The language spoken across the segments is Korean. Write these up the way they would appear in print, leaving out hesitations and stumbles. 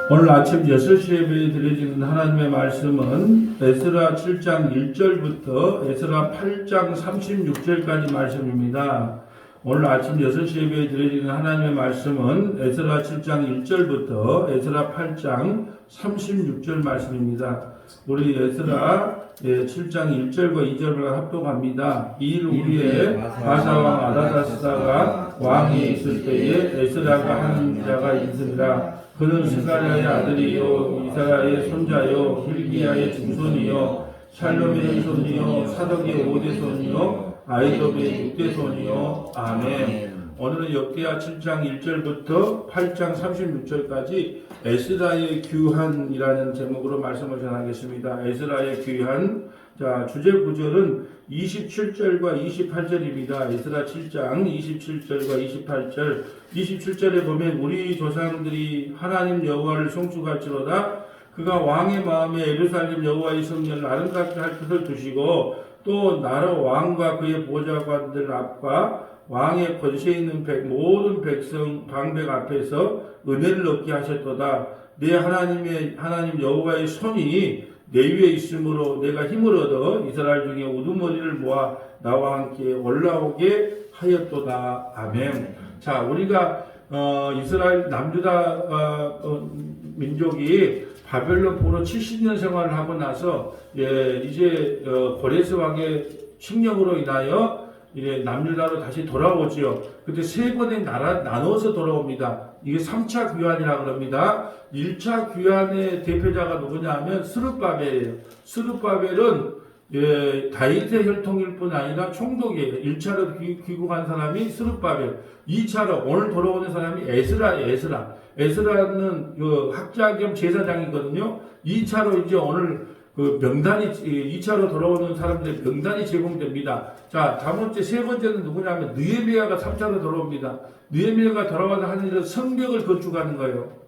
오늘 아침 6시 예배에 드려지는 하나님의 말씀은 에스라 7장 1절부터 에스라 8장 36절까지 말씀입니다. 오늘 아침 6시 예배에 드려지는 하나님의 말씀은 에스라 7장 1절부터 에스라 8장 36절 말씀입니다. 우리 에스라 7장 1절과 2절을 합독합니다. 이일 후에 바사왕 아다다스다가 왕이 있을 때에 에스라가 한 자가 있으리라. 그는 스가랴의 아들이요 이사야의 손자요 hil기야의 증손이요 샬롬의 손이요 사덕의 5대 손이요 아이돔의 6대 손이요. 아멘. 오늘은 역대하 7장 1절부터 8장 36절까지 에스라의 귀환이라는 제목으로 말씀을 전하겠습니다. 에스라의 귀환. 자, 주제 구절은 27절과 28절입니다. 에스라 7장 27절과 28절. 27절에 보면 우리 조상들이 하나님 여호와를 송축할지로다. 그가 왕의 마음에 예루살렘 여호와의 성전을 아름답게 할 뜻을 두시고 또 나로 왕과 그의 보좌관들 앞과 왕의 권세 있는 모든 백성 방백 앞에서 은혜를 얻게 하셨도다. 내 하나님 여호와의 손이 내 위에 있으므로 내가 힘을 얻어 이스라엘 중에 우두머리를 모아 나와 함께 올라오게 하였도다. 아멘. 자, 우리가 이스라엘 남유다 민족이 바벨론 포로 70년 생활을 하고 나서 이제 고레스 왕의 칙령으로 인하여 이제 남유다로 다시 돌아오지요. 그때 세 번에 나눠서 돌아옵니다. 이게 3차 귀환이라고 합니다. 1차 귀환의 대표자가 누구냐 하면 스룹바벨이에요. 스룹바벨은 다윗의 혈통일 뿐 아니라 총독이에요. 1차로 귀국한 사람이 스룹바벨, 2차로 오늘 돌아오는 사람이 에스라예요. 에스라는 학자 겸 제사장이거든요. 2차로 이제 오늘 그 명단이 2차로 돌아오는 사람들의 명단이 제공됩니다. 자, 세 번째는 누구냐면 느헤미야가 3차로 돌아옵니다. 느헤미야가 돌아와서 하는 일은 성벽을 건축하는 거예요.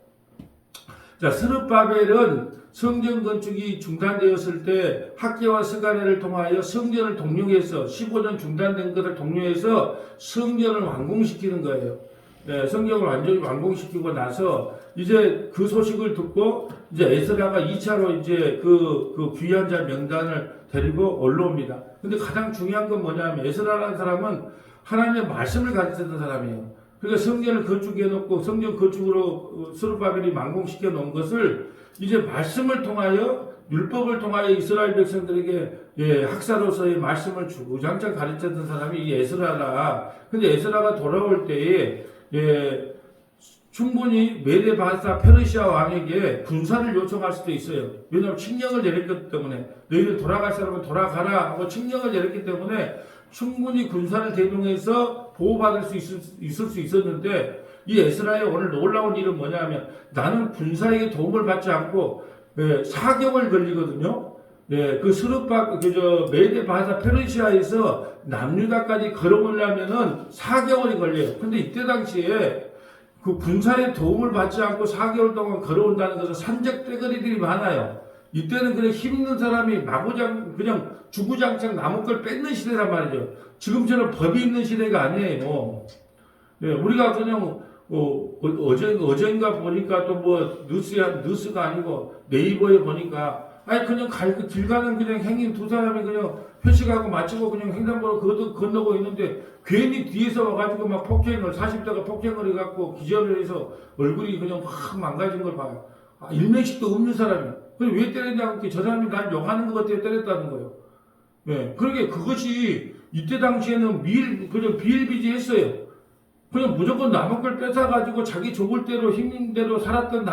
자, 스룹바벨은 성전 건축이 중단되었을 때 학개와 스가랴를 통하여 성전을 동력해서 15년 중단된 것을 동력해서 성전을 완공시키는 거예요. 네, 성경을 완전히 완공시키고 나서 이제 그 소식을 듣고 이제 에스라가 2차로 이제 그 귀한 자 명단을 데리고 올라옵니다. 근데 가장 중요한 건 뭐냐면 에스라라는 사람은 하나님의 말씀을 가르치던 사람이에요. 그러니까 성전을 건축해 놓고 성전 건축으로 스룹바벨이 완공시켜 놓은 것을 이제 말씀을 통하여 율법을 통하여 이스라엘 백성들에게 학사로서의 말씀을 주구장창 가르쳤던 사람이 이 에스라라. 근데 에스라가 돌아올 때에 충분히 메데 바사 페르시아 왕에게 군사를 요청할 수도 있어요. 왜냐하면 칙령을 내렸기 때문에 너희들 돌아갈 사람은 돌아가라 하고 칙령을 내렸기 때문에 충분히 군사를 대동해서 보호받을 수 있을 수 있었는데 이 에스라의 오늘 놀라운 일은 뭐냐면 나는 군사에게 도움을 받지 않고 4개월 걸리거든요. 그 메데 바사 페르시아에서 남유다까지 걸어오려면은 4개월이 걸려요. 근데 이때 당시에 그 군사의 도움을 받지 않고 4개월 동안 걸어온다는 것은 산적 떼거리들이 많아요. 이때는 그냥 힘 있는 사람이 그냥 주구장창 나무걸 뺏는 시대란 말이죠. 지금처럼 법이 있는 시대가 아니에요. 우리가 그냥 어젠가 보니까 또 뭐 뉴스가 아니고 네이버에 보니까 그냥 길 가는 그냥 행인 두 사람이 그냥 회식하고 마치고 그냥 횡단보도 건너고 있는데 괜히 뒤에서 와가지고 막 40대가 폭행을 해갖고 기절을 해서 얼굴이 그냥 확 망가진 걸 봐요. 일면식도 없는 사람이. 그럼 왜 때렸냐고 저 사람이 날 욕하는 것 같아요. 때렸다는 거예요. 그러게 그것이 이때 당시에는 그냥 비일비재했어요. 그냥 무조건 남의 걸 뺏어가지고 자기 좁을 대로 힘인 대로 살았던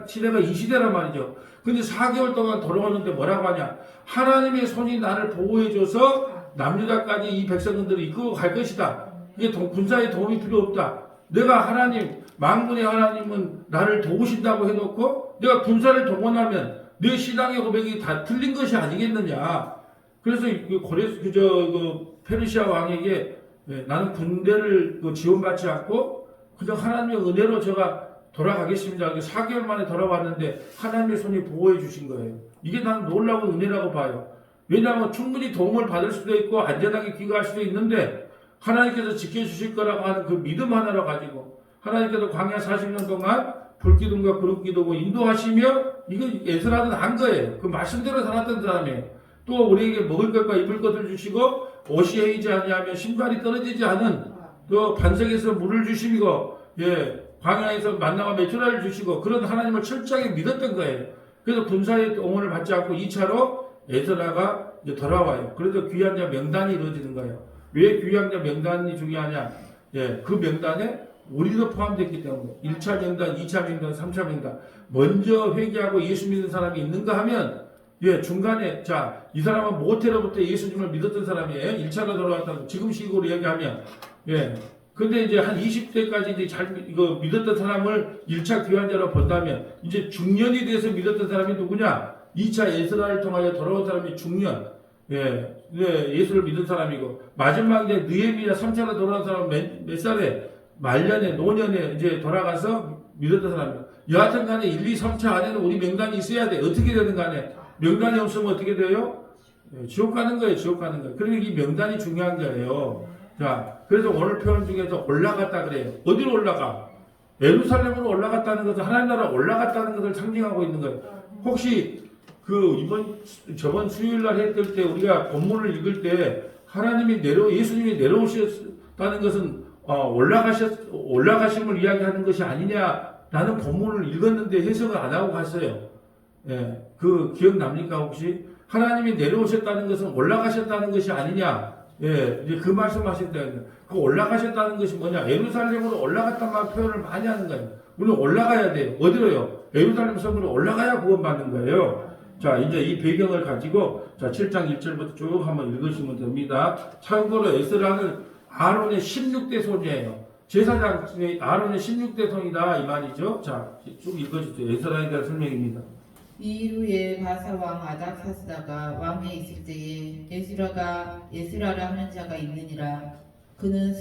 시대가 이 시대란 말이죠. 근데 4개월 동안 돌아오는데 뭐라고 하냐. 하나님의 손이 나를 보호해줘서 남유다까지 이 백성들을 이끌고 갈 것이다. 이게 군사의 도움이 필요 없다. 내가 만군의 하나님은 나를 도우신다고 해놓고 내가 군사를 동원하면 내 신앙의 고백이 다 틀린 것이 아니겠느냐. 그래서 페르시아 왕에게 나는 군대를 지원받지 않고 그냥 하나님의 은혜로 제가 돌아가겠습니다. 4개월 만에 돌아왔는데 하나님의 손이 보호해 주신 거예요. 이게 나는 놀라운 은혜라고 봐요. 왜냐하면 충분히 도움을 받을 수도 있고 안전하게 귀가할 수도 있는데 하나님께서 지켜주실 거라고 하는 그 믿음 하나로 가지고 하나님께서 광야 40년 동안 불기둥과 그룹기둥을 인도하시며 이거 에스라는 한 거예요. 그 말씀대로 살았던 사람이에요. 또 우리에게 먹을 것과 입을 것을 주시고 옷이 헤이지 아니하며 신발이 떨어지지 않은 또 반석에서 물을 주시고 광야에서 만나와 메추라를 주시고 그런 하나님을 철저하게 믿었던 거예요. 그래서 군사의 동원을 받지 않고 2차로 에스라가 이제 돌아와요. 그래서 귀한 자 명단이 이루어지는 거예요. 왜 귀한 자 명단이 중요하냐? 그 명단에 우리도 포함됐기 때문에 1차 명단, 2차 명단, 3차 명단 먼저 회개하고 예수 믿는 사람이 있는가 하면 중간에 이 사람은 모태로부터 예수님을 믿었던 사람이에요. 1차로 돌아왔다고 지금 식으로 얘기하면 근데 이제 한 20대까지 이제 이거 믿었던 사람을 1차 귀환자로 본다면 이제 중년이 돼서 믿었던 사람이 누구냐? 2차 에스라를 통하여 돌아온 사람이 중년. 예수를 믿은 사람이고 마지막 이제 느헤미야 3차로 돌아온 사람은 몇 살에 말년에 노년에 이제 돌아가서 믿었던 사람이에요. 여하튼 간에 1, 2, 3차 안에는 우리 명단이 있어야 돼. 어떻게 되든 간에 명단이 없으면 어떻게 돼요? 지옥 가는 거예요. 지옥 가는 거예요. 그러니까 이 명단이 중요한 거예요. 그래서 오늘 표현 중에서 올라갔다 그래요. 어디로 올라가? 예루살렘으로 올라갔다는 것은 하나님 나라 올라갔다는 것을 상징하고 있는 거예요. 혹시 저번 수요일 날 했을 때 우리가 본문을 읽을 때 하나님이 예수님이 내려오셨다는 것은 올라가심을 이야기하는 것이 아니냐라는 본문을 읽었는데 해석을 안 하고 갔어요. 그 기억납니까 혹시? 하나님이 내려오셨다는 것은 올라가셨다는 것이 아니냐? 이제 그 말씀하셨다는 그 올라가셨다는 것이 뭐냐? 예루살렘으로 올라갔다는 표현을 많이 하는 거예요. 우리는 올라가야 돼요. 어디로요? 예루살렘 성으로 올라가야 구원받는 거예요. 이제 이 배경을 가지고 7장 1절부터 쭉 한번 읽으시면 됩니다. 참고로 에스라는 아론의 16대 손이에요. 제사장 중에 아론의 16대 손이다 이 말이죠. 쭉 읽어주세요. 에스라에 대한 설명입니다. 이 후에 바사 왕 아닥사스다가 왕에 있을 때에 에스라라 하는 자가 있느니라. 그는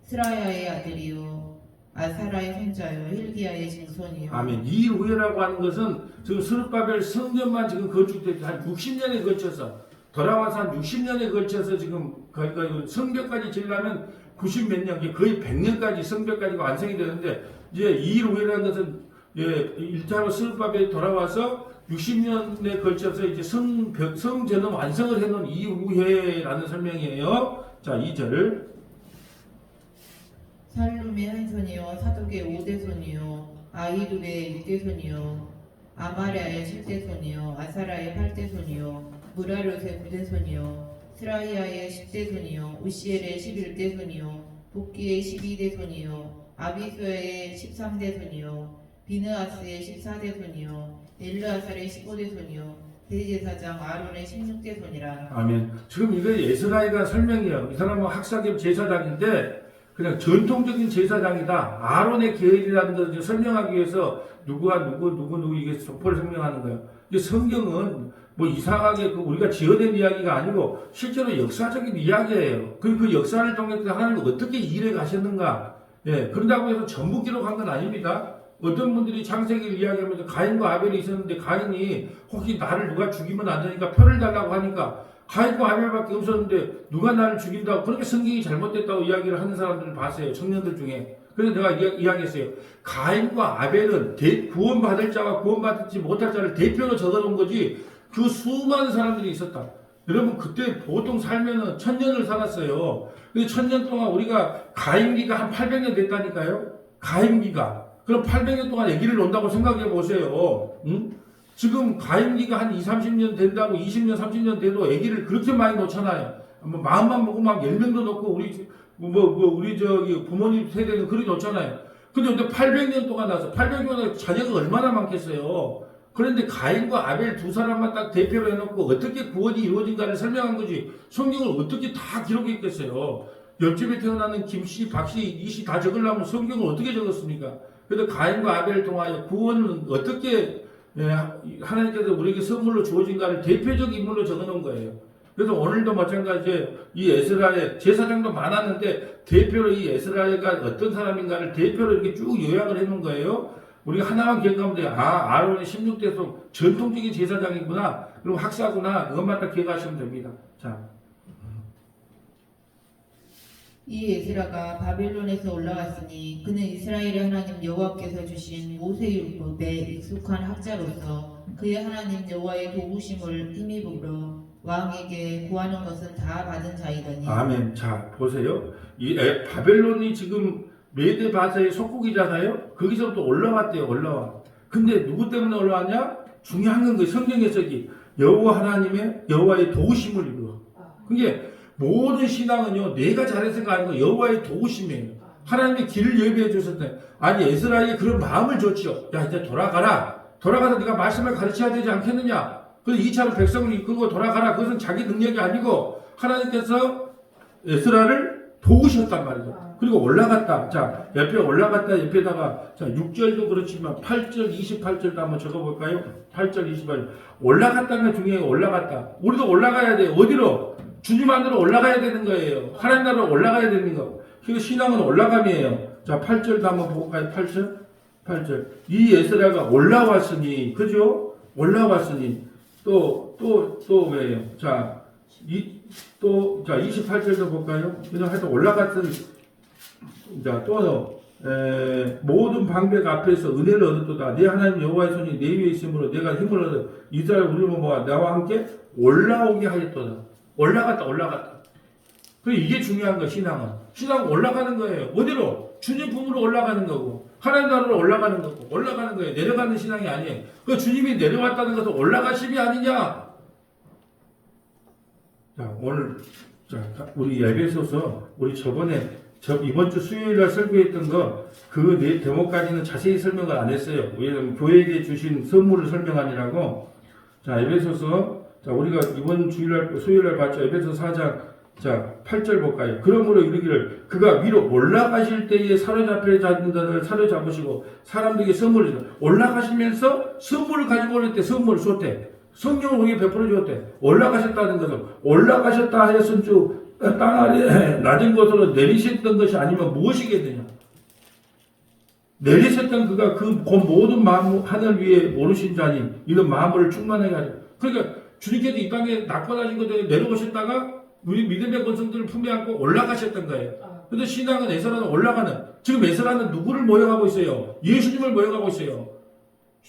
스라야의 아들이요 아사라의 손자요 힐기야의 증손이요. 아멘. 이 후에라고 하는 것은 지금 스룹바벨 성전만 지금 건축되기 한 60년에 걸쳐서 돌아와서 한 60년에 걸쳐서 지금 성벽까지 지으려면 90몇 년, 거의 100년까지 성벽까지가 완성이 되는데 이제 이 후에라는 것은 1차로 스룹바벨이 돌아와서 60년에 걸쳐서 이제 성전은 완성을 해놓은 이후에라는 설명이에요. 2절. 살룸의 한 손이요 사독의 5대 손이요 아히룹의 6대 손이요 아마랴의 7대 손이요 아사라의 8대 손이요 무라롯의 9대 손이요 스라히아의 10대 손이요 우시엘의 11대 손이요 복기의 12대 손이요 아비수의 13대 손이요 비느아스의 14대 손이요 엘르아살의 15대 손이요 대제사장 아론의 16대 손이라. 아멘. 지금 이거 에스라이가 설명이에요. 이 사람은 학사겸 제사장인데 그냥 전통적인 제사장이다. 아론의 계열이라는 것을 설명하기 위해서 누구가 누구 이게 족보를 설명하는 거예요. 이 성경은 이상하게 우리가 지어낸 이야기가 아니고 실제로 역사적인 이야기예요. 그 역사를 통해서 하나님이 어떻게 일해 가셨는가. 그런다고 해서 전부 기록한 건 아닙니다. 어떤 분들이 창세기를 이야기하면서 가인과 아벨이 있었는데 가인이 혹시 나를 누가 죽이면 안 되니까 표를 달라고 하니까 가인과 아벨밖에 없었는데 누가 나를 죽인다고 그렇게 성경이 잘못됐다고 이야기를 하는 사람들을 봤어요. 청년들 중에. 그래서 내가 이야기했어요. 가인과 아벨은 구원받을 자와 구원받지 못할 자를 대표로 적어놓은 거지 그 수많은 사람들이 있었다. 여러분 그때 보통 살면은 1000년을 살았어요. 근데 1000년 동안 우리가 가임기가 한 800년 됐다니까요. 가임기가. 그럼 800년 동안 아기를 놓는다고 생각해 보세요. 지금 가임기가 한 30년 된다고 20년 30년 돼도 아기를 그렇게 많이 놓잖아요. 마음만 먹으면 10명도 놓고 우리 부모님 세대는 그렇게 놓잖아요. 근데 800년 동안 나서 800년 동안 자녀가 얼마나 많겠어요. 그런데 가인과 아벨 두 사람만 딱 대표로 해놓고 어떻게 구원이 이루어진가를 설명한 거지 성경을 어떻게 다 기록했겠어요. 옆집에 태어나는 김씨, 박씨, 이씨 다 적으려면 성경을 어떻게 적었습니까? 그래서 가인과 아벨을 통하여 구원은 어떻게 하나님께서 우리에게 선물로 주어진가를 대표적 인물로 적어놓은 거예요. 그래서 오늘도 마찬가지에 이 에스라의 제사장도 많았는데 대표로 이 에스라가 어떤 사람인가를 대표로 이렇게 쭉 요약을 해놓은 거예요. 우리가 하나만 기억하면 돼요. 아론의 16대 속 전통적인 제사장이구나. 그리고 학사구나. 그것만 딱 기억하시면 됩니다. 이 에스라가 바벨론에서 올라왔으니 그는 이스라엘의 하나님 여호와께서 주신 모세율법에 익숙한 학자로서 그의 하나님 여호와의 도우심을 힘입으로 왕에게 구하는 것은 다 받은 자이더니. 아멘. 자, 보세요. 바벨론이 지금 메대 바사의 속국이잖아요. 거기서부터 올라왔대요. 올라와. 근데 누구 때문에 올라왔냐? 중요한 건 그 성경 해석이 여호와 하나님의 여호와의 도우심을 이루어. 그게 모든 신앙은요, 내가 잘해서가 아니고 여호와의 도우심이에요. 하나님의 길을 예비해 주셨대. 아니, 에스라에게 그런 마음을 줬죠. 야, 이제 돌아가라. 돌아가서 네가 말씀을 가르쳐야 되지 않겠느냐. 그래서 2차로 백성을 이끌고 돌아가라. 그것은 자기 능력이 아니고 하나님께서 에스라를 도우셨단 말이죠. 그리고 올라갔다. 자, 옆에 올라갔다. 옆에다가 자, 6절도 그렇지만 8절, 28절도 한번 적어볼까요? 8절, 28절. 올라갔다는 게 중요해요. 올라갔다. 우리도 올라가야 돼요. 어디로? 주님 안으로 올라가야 되는 거예요. 하나님 나라로 올라가야 되는 거. 그래서 신앙은 올라감이에요. 자, 8절도 한번 볼까요? 8절? 8절. 이 에스라가 올라왔으니, 그죠? 올라왔으니, 또 왜요? 자, 28절도 볼까요? 그냥 하여튼 올라갔던, 자, 모든 방백 앞에서 은혜를 얻었도다. 내 하나님 여호와의 손이 내 위에 있으므로 내가 힘을 얻어 이스라엘 우리 모아 나와 함께 올라오게 하였도다. 올라갔다. 그래, 이게 중요한 거야, 신앙은. 신앙은 올라가는 거예요. 어디로? 주님 품으로 올라가는 거고, 하나님 나라로 올라가는 거고, 올라가는 거예요. 내려가는 신앙이 아니에요. 그 주님이 내려왔다는 것은 올라가심이 아니냐? 자, 오늘, 우리 에베소서, 우리 이번 주 수요일 날 설교했던 거, 그 대목까지는 자세히 설명을 안 했어요. 왜냐면 교회에게 주신 선물을 설명하느라고. 자, 에베소서, 자, 우리가 이번 수요일 날 봤죠. 에베소 4장, 자, 8절 볼까요? 그러므로 이르기를 그가 위로 올라가실 때에 사로잡혀 잡는 자를 사로잡으시고 사람들에게 선물을 주고 올라가시면서 선물을 가지고 올 때 선물을 줬대. 성령을 우리에게 베풀어 주었대. 올라가셨다는 것은 올라가셨다 하였은 주 땅 아래 낮은 곳으로 내리셨던 것이 아니면 무엇이겠느냐? 내리셨던 그가 그 모든 마음 하늘 위에 오르신 자니 이런 마음을 충만하게 하죠. 그러니까 주님께서 이 땅에 낙관하신 것에 내려오셨다가 우리 믿음의 권성들을 품에 안고 올라가셨던 거예요. 근데 신앙은 에스라는 올라가는, 지금 에스라는 누구를 모여가고 있어요? 예수님을 모여가고 있어요.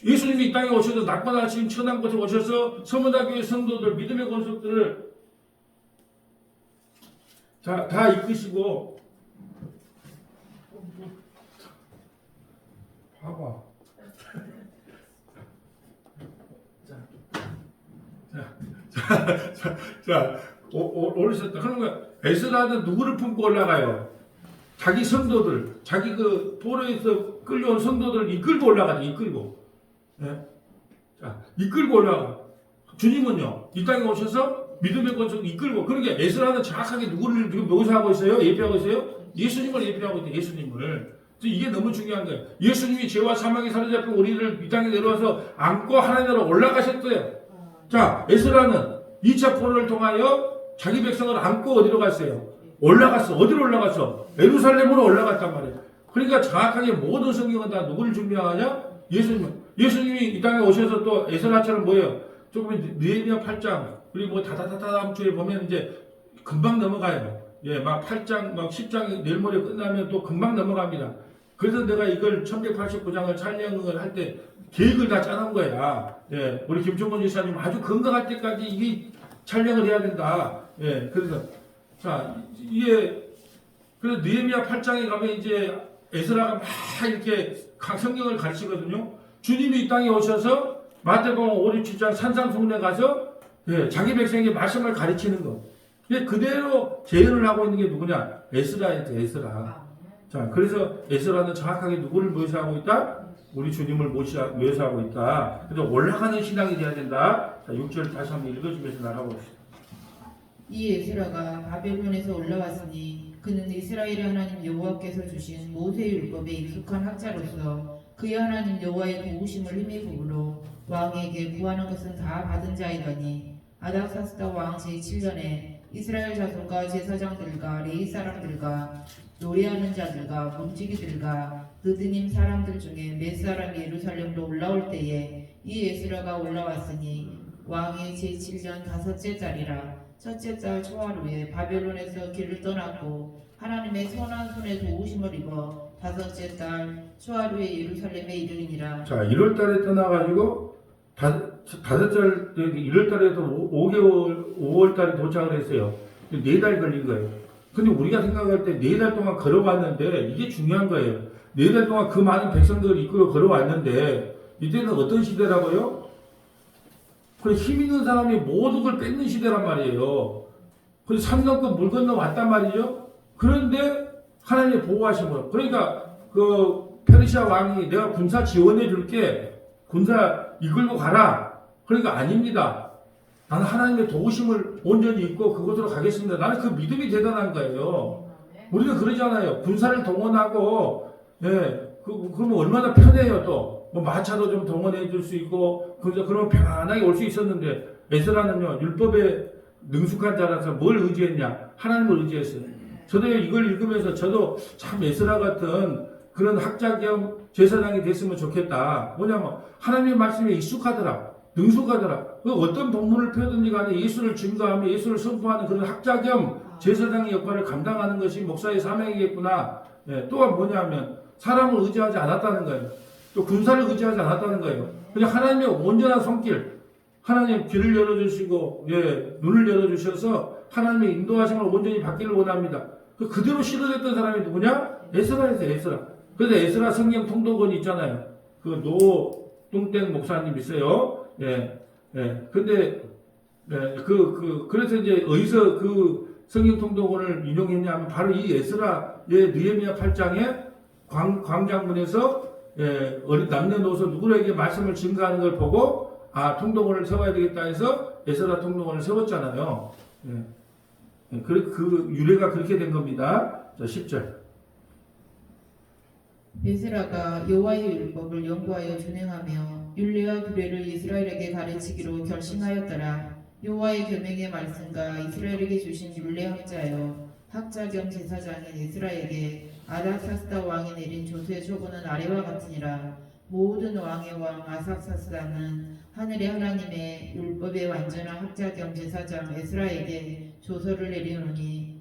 예수님이 이 땅에 오셔서 낙관하신 천한 곳에 오셔서 서문화교회 성도들, 믿음의 권속들을 다 이끄시고, 봐봐. 오르셨다. 그러면 에스라는 누구를 품고 올라가요? 자기 성도들, 자기 그 포로에서 끌려온 성도들을 이끌고 올라가죠. 이끌고. 예? 자, 이끌고 올라가. 주님은요, 이 땅에 오셔서 믿음의 권속을 이끌고. 그러니까 에스라는 정확하게 누구를 지금 묘사하고 있어요? 예표하고 있어요? 예수님을 예표하고 있대. 예수님을. 이게 너무 중요한 거예요. 예수님이 죄와 사망에 사로잡힌 우리를 이 땅에 내려와서 안고 하나님으로 올라가셨어요. 자, 에스라는 2차 포로를 통하여 자기 백성을 안고 어디로 갔어요? 올라갔어. 어디로 올라갔어? 예루살렘으로 올라갔단 말이에요. 그러니까 정확하게 모든 성경은 다 누구를 준비하냐? 예수님이 이 땅에 오셔서 또 에스라처럼 뭐예요? 조금 느헤미야 8장 그리고 뭐 다다다다음 주에 보면 이제 금방 넘어가요. 예, 막 8장, 막 10장 내일 모레 끝나면 또 금방 넘어갑니다. 그래서 내가 이걸 1189장을 촬영을 할 때 계획을 다 짜놓은 거야. 예, 우리 김종건 지사님 아주 건강할 때까지 이게 촬영을 해야 된다. 예, 그래서 자, 그래서 느헤미야 8장에 가면 이제 에스라가 막 이렇게 성경을 가르치거든요. 주님이 이 땅에 오셔서 마태복음 5, 6, 7장 산상수훈에 가서 예, 자기 백성에게 말씀을 가르치는 거. 그대로 재현을 하고 있는 게 누구냐? 에스라예요, 에스라. 자, 그래서 에스라는 정확하게 누구를 묘사하고 있다? 우리 주님을 묘사하고 있다. 그래서 올라가는 신앙이 돼야 된다. 자, 6절 다시 한번 읽어주면서 나가봅시다. 이 에스라가 바벨론에서 올라왔으니 그는 이스라엘의 하나님 여호와께서 주신 모세율법에 익숙한 학자로서 그의 하나님 여호와의 도우심을 힘입으로 왕에게 구하는 것은 다 받은 자이더니 아닥사스다 왕 제7년에 이스라엘 자손과 제사장들과 레위 사람들과 노래하는 자들과 문지기들과 느드님 사람들 중에 몇 사람이 예루살렘으로 올라올 때에 이 에스라가 올라왔으니 왕의 제7년 5째 달이라 첫째 달 초하루에 바벨론에서 길을 떠났고 하나님의 선한 손에 도우심을 입어 다섯째 달 초하루에 예루살렘에 이르니라. 자, 1월 달에 떠나가지고 다섯 달 1월 달에도 5개월 5월 달에 도착을 했어요. 4달 걸린 거예요. 근데 우리가 생각할 때 4달 동안 걸어왔는데 이게 중요한 거예요. 4달 동안 그 많은 백성들을 이끌어 걸어왔는데 이때는 어떤 시대라고요? 그래, 힘 있는 사람이 모든 걸 뺏는 시대란 말이에요. 그래서 산 넘고 물 건너 왔단 말이죠. 그런데 하나님의 보호하심으로, 그러니까 그 페르시아 왕이 내가 군사 지원해 줄게, 군사 이끌고 가라. 그러니까 아닙니다. 나는 하나님의 도우심을 온전히 입고 그곳으로 가겠습니다. 나는 그 믿음이 대단한 거예요. 우리가 그러잖아요. 군사를 동원하고, 그러면 얼마나 편해요, 또. 뭐 마차도 좀 동원해 줄 수 있고, 그러면 편안하게 올 수 있었는데, 에스라는요, 율법에 능숙한 자라서 뭘 의지했냐? 하나님을 의지했어요. 저도 이걸 읽으면서 저도 참 에스라 같은 그런 학자 겸 제사장이 됐으면 좋겠다. 뭐냐면, 하나님의 말씀에 익숙하더라. 능숙하더라. 어떤 본문을 펴든지 간에 예수를 증거하며 예수를 선포하는 그런 학자 겸 제사장의 역할을 감당하는 것이 목사의 사명이겠구나. 또한 뭐냐면, 사람을 의지하지 않았다는 거예요. 또 군사를 의지하지 않았다는 거예요. 그냥 하나님의 온전한 손길, 하나님 귀를 열어주시고, 눈을 열어주셔서 하나님의 인도하심을 온전히 받기를 원합니다. 그대로 실현했던 사람이 누구냐? 에스라에서 에스라. 그래서 에스라 성경 통독원이 있잖아요. 그 노뚱땡 목사님 있어요. 근데, 그래서 이제 어디서 그 성경 통독원을 인용했냐면 바로 이 에스라의 느헤미야 8장에 광장문에서 어린 남녀노소 누구에게 말씀을 증거하는 걸 보고 통독원을 세워야 되겠다 해서 에스라 통독원을 세웠잖아요. 그 유래가 그렇게 된 겁니다. 자, 10절. 에스라가 여호와의 율법을 연구하여 준행하며 율례와 규례를 이스라엘에게 가르치기로 결심하였더라. 여호와의 계명의 말씀과 이스라엘에게 주신 율례 학자여 학자 겸 제사장인 에스라에게 아닥사스다 왕이 내린 조서의 초고는 아래와 같으니라. 모든 왕의 왕 아삭사스다는 하늘의 하나님의 율법의 완전한 학자 겸 제사장 에스라에게 조서를 내리노니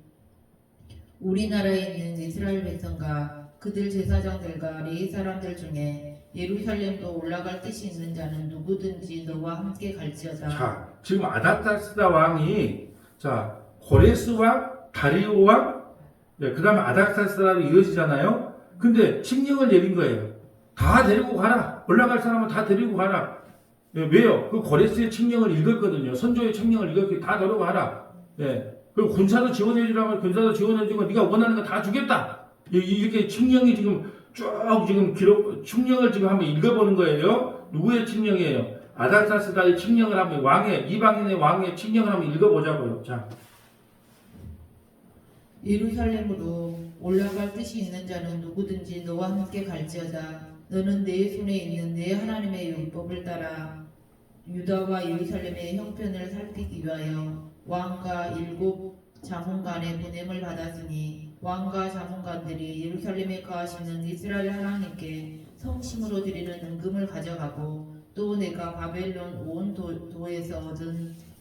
우리나라에 있는 이스라엘 백성과 그들 제사장들과 레위 사람들 중에 예루살렘도 올라갈 뜻이 있는 자는 누구든지 너와 함께 갈지어다. 자, 지금 아닥사스다 왕이 고레스 왕, 다리오 왕, 그 다음에 아닥사스다로 이어지잖아요. 근데 칙령을 내린 거예요. 다 데리고 가라. 올라갈 사람은 다 데리고 가라. 왜요? 그 고레스의 칙령을 읽었거든요. 선조의 칙령을 읽었기 다 데려가라. 그리고 군사도 지원해주라면 군사도 지원해주고 네가 원하는 거 다 주겠다. 이렇게 칙령이 지금 쭉 지금 칙령을 지금 한번 읽어보는 거예요. 누구의 칙령이에요? 아닥사스다의 칙령을 한번 이방인의 왕의 칙령을 한번 읽어보자고요. 자. 예루살렘으로 올라갈 뜻이 있는 자는 누구든지 너와 함께 갈지어다. 너는 내 손에 있는 내 하나님의 율법을 따라 유다와 예루살렘의 형편을 살피기 위하여 왕과 7 자문관의 보냄을 받았으니 왕과 자문관들이 예루살렘에 거하시는 이스라엘 하나님께 성심으로 드리는 은금을 가져가고 또 내가 바벨론 온 도에서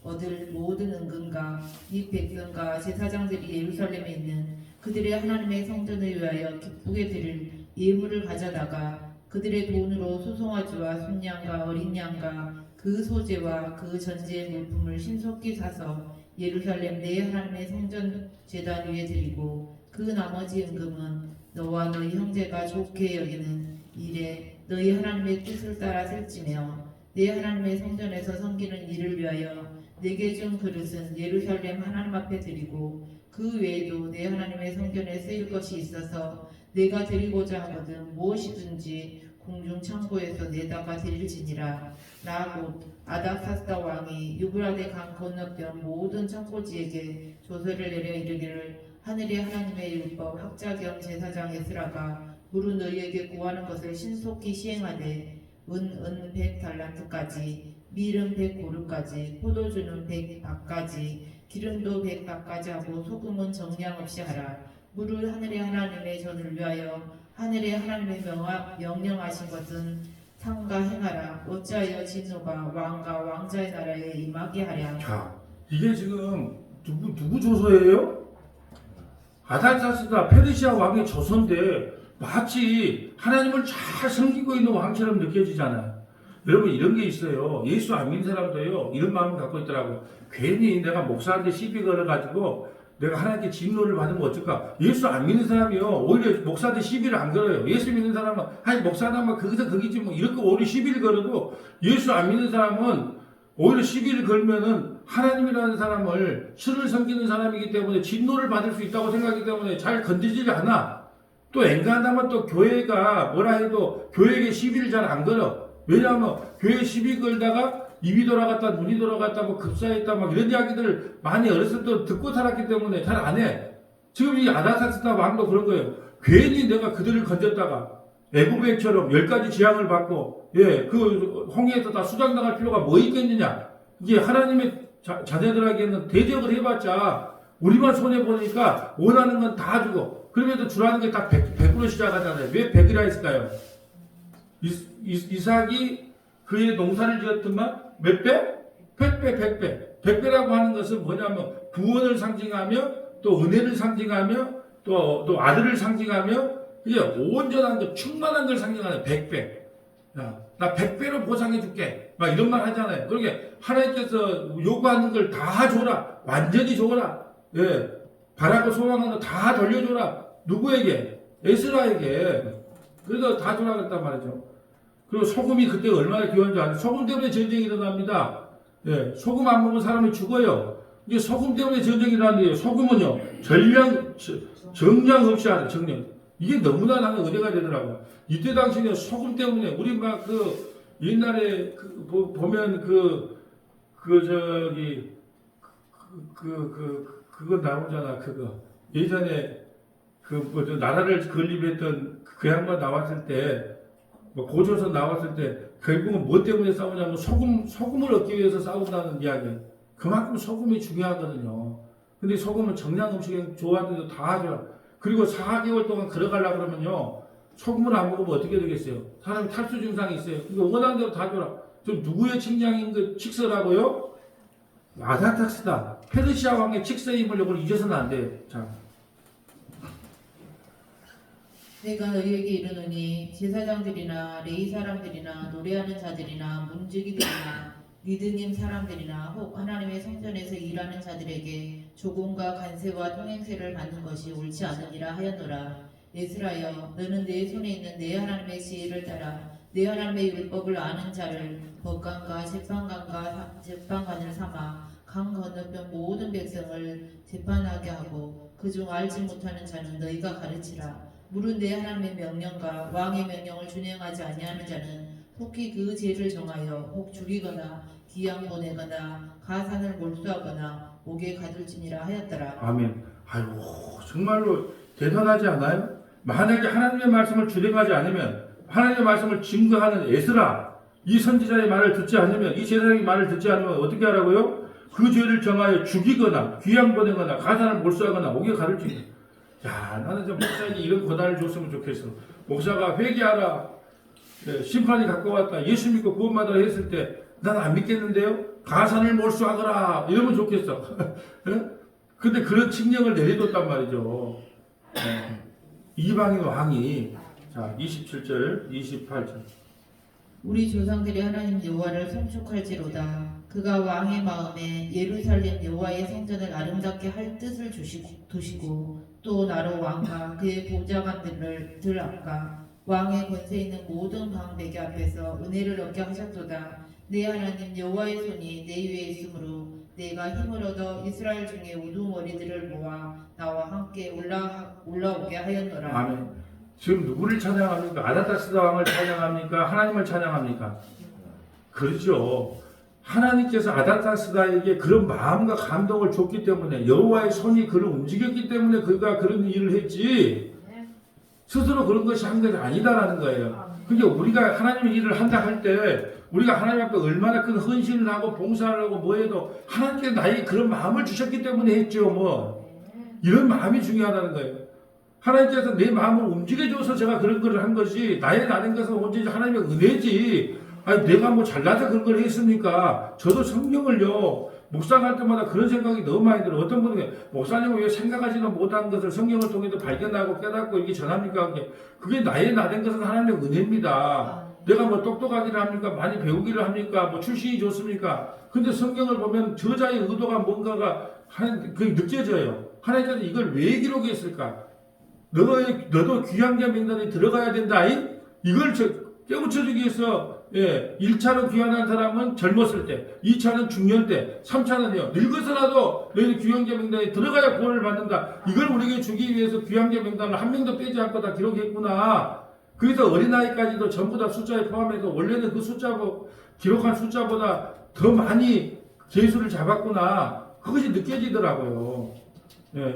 얻을 모든 은금과 이 백성과 제사장들이 예루살렘에 있는 그들의 하나님의 성전을 위하여 기쁘게 드릴 예물을 가져다가 그들의 돈으로 수송아지와 순양과 어린 양과 그 소재와 그 전제의 물품을 신속히 사서 예루살렘 내 하나님의 성전 제단 위에 드리고 그 나머지 은금은 너와 너희 형제가 좋게 여기는 일에 너희 하나님의 뜻을 따라 쓸지며 내 하나님의 성전에서 섬기는 일을 위하여 내게 준 그릇은 예루살렘 하나님 앞에 드리고 그 외에도 내 하나님의 성전에 쓰일 것이 있어서 내가 드리고자 하거든 무엇이든지 궁중 창고에서 내다가 드릴지니라. 나 곧 아닥사스다 왕이 유브라데 강 건너편 모든 창고지에게 조서를 내려 이르기를 하늘의 하나님의 율법 학자 겸 제사장 에스라가 무릇 너희에게 구하는 것을 신속히 시행하되 은 100달란트까지 밀은 100고루까지 포도주는 100박까지 기름도 100박까지 하고 소금은 정량 없이 하라. 무릇 하늘의 하나님의 전을 위하여 하늘의 하나님의 명령하신 것은 상가 행하라. 어찌하여 진노가 왕과 왕자의 나라에 임하게 하랴. 자, 이게 지금 누구 조서예요? 아닥사스다 페르시아 왕의 조선대 마치 하나님을 잘 섬기고 있는 왕처럼 느껴지잖아요. 여러분 이런 게 있어요. 예수 안 믿는 사람도요 이런 마음을 갖고 있더라고요. 괜히 내가 목사한테 시비 걸어가지고 내가 하나님께 진노를 받으면 어쩔까? 예수 안 믿는 사람이요 오히려 목사한테 시비를 안 걸어요. 예수 믿는 사람은 아니 목사나마 거기서 거기지 뭐 이렇게 오히려 시비를 걸어도 예수 안 믿는 사람은 오히려 시비를 걸면은 하나님이라는 사람을 신을 섬기는 사람이기 때문에 진노를 받을 수 있다고 생각하기 때문에 잘 건드리지 않아. 또 엔간하면 또 교회가 뭐라 해도 교회에게 시비를 잘 안 걸어. 왜냐하면 교회 시비 걸다가 입이 돌아갔다 눈이 돌아갔다 뭐 급사했다 막 이런 이야기들을 많이 어렸을 때 듣고 살았기 때문에 잘 안 해. 지금 이 아닥사스다 왕도 그런 거예요. 괜히 내가 그들을 건졌다가 애굽처럼 10가지 재앙을 받고 그 홍해에서 다 수장당할 필요가 뭐 있겠느냐. 이게 하나님의 자녀들에게는 대적을 해봤자 우리만 손해보니까 원하는 건 다 주고 그러면서 주라는 게 딱 100으로 시작하잖아요. 왜 100이라 했을까요? 이삭이 그의 농사를 지었더만 몇 배? 100배, 100배. 100배라고 하는 것은 뭐냐면 구원을 상징하며 또 은혜를 상징하며 또 아들을 상징하며 이게 온전한 것, 충만한 걸 상징하는 100배. 야, 나 100배로 보상해줄게. 막 이런 말 하잖아요. 그러게 하나님께서 요구하는 걸 다 줘라. 완전히 줘라. 바라고 소망하는 거 다 돌려줘라. 누구에게? 에스라에게. 그래서 다 줘라 그랬단 말이죠. 그리고 소금이 그때 얼마나 귀한지 아세요? 소금 때문에 전쟁이 일어납니다. 소금 안 먹으면 사람이 죽어요. 이게 소금 때문에 전쟁이 일어나는데요. 소금은요, 정량 없이 하는 정량. 이게 너무나 나는 은혜가 되더라고요. 이때 당시에 소금 때문에 우리 막 옛날에 보면 그거 나오잖아. 그거 예전에 나라를 건립했던 그 양반 나왔을 때 뭐 고조선 나왔을 때 결국은 뭐 때문에 싸우냐면 소금을 얻기 위해서 싸운다는 이야기. 그만큼 소금이 중요하거든요. 근데 소금은 정량 음식에 좋아하는데도 다 줘라. 그리고 4개월 동안 걸어가려고 그러면요 소금을 안 먹으면 어떻게 되겠어요? 사람이 탈수 증상이 있어요. 이거 원하는 대로 다 줘라. 좀 누구의 칙량인 그 칙서라고요? 아닥사스다 페르시아 왕의 칙서임을 이걸 잊어서는 안 돼요. 자. 내가 너희에게 이르노니 제사장들이나 레위 사람들이나 노래하는 자들이나 문지기들이나 리드님 사람들이나 혹 하나님의 성전에서 일하는 자들에게 조공과 간세와 통행세를 받는 것이 옳지 않으니라 하였노라. 에스라여 너는 내 손에 있는 내 하나님의 지혜를 따라 내 하나님의 율법을 아는 자를 법관과 재판관을 삼아 강 건너편 모든 백성을 재판하게 하고 그중 알지 못하는 자는 너희가 가르치라. 무릇 내 하나님의 명령과 왕의 명령을 준행하지 아니하는 자는 혹히 그 죄를 정하여 혹 죽이거나 기양 보내거나 가산을 몰수하거나 옥에 가둘지니라 하였더라. 아멘. 아이고 정말로 대단하지 않아요? 만약에 하나님의 말씀을 준행하지 않으면 하나님의 말씀을 증거하는 에스라 이 선지자의 말을 듣지 않으면 이 제사장의 말을 듣지 않으면 어떻게 하라고요? 그 죄를 정하여 죽이거나 귀양 보내거나 가산을 몰수하거나 옥에 가둘지니라. 야, 나는 좀 목사에게 이런 권한을 줬으면 좋겠어. 목사가 회개하라. 심판이 가까웠다. 예수 믿고 구원받으라 했을 때, 난 안 믿겠는데요? 가산을 몰수하거라. 이러면 좋겠어. 근데 그런 칙령을 내려뒀단 말이죠. 이방인 왕이, 자, 27절, 28절. 우리 조상들이 하나님 여호와를 송축할지로다. 그가 왕의 마음에 예루살렘 여호와의 성전을 아름답게 할 뜻을 두시고 또 나로 왕과 그의 보좌관들을 앞과 왕의 권세 있는 모든 방백의 앞에서 은혜를 얻게 하셨도다. 내 하나님 여호와의 손이 내 위에 있으므로 내가 힘을 얻어 이스라엘 중에 우두머리들을 모아 나와 함께 올라오게 하였노라. 아멘. 지금 누구를 찬양합니까? 아닥사스다 왕을 찬양합니까? 하나님을 찬양합니까? 그렇죠. 하나님께서 아닥사스다에게 그런 마음과 감동을 줬기 때문에 여호와의 손이 그를 움직였기 때문에 그가 그런 일을 했지 스스로 그런 것이 한 것이 아니다라는 거예요. 그러니까 우리가 하나님의 일을 한다 할 때 우리가 하나님 앞에 얼마나 큰 헌신을 하고 봉사를 하고 뭐 해도 하나님께서 나에게 그런 마음을 주셨기 때문에 했죠. 뭐 이런 마음이 중요하다는 거예요. 하나님께서 내 마음을 움직여줘서 제가 그런 걸 한 것이 나의 나는 것은 언제지 하나님의 은혜지. 아니 내가 뭐 잘나서 그런 걸 했습니까? 저도 성령을요 묵상할 때마다 그런 생각이 너무 많이 들어요. 어떤 분은 목사님은 왜 생각하지도 못한 것을 성경을 통해서 발견하고 깨닫고 이게 전합니까? 그게 나의 나된 것은 하나님의 은혜입니다. 내가 뭐 똑똑하기를 합니까? 많이 배우기를 합니까? 뭐 출신이 좋습니까? 근데 성경을 보면 저자의 의도가 뭔가가 그게 느껴져요. 하나님께서 이걸 왜 기록했을까? 너도 귀향자 명단에 들어가야 된다. 이걸 깨우쳐주기 위해서 1차로 귀환한 사람은 젊었을 때, 2차는 중년 때, 3차는요 늙어서라도 너희들 귀향자 명단에 들어가야 구원을 받는다. 이걸 우리에게 주기 위해서 귀향자 명단을 한 명도 빼지 않고 다 기록했구나. 그래서 어린아이까지도 전부 다 숫자에 포함해서 원래는 그 숫자고 기록한 숫자보다 더 많이 개수를 잡았구나. 그것이 느껴지더라고요.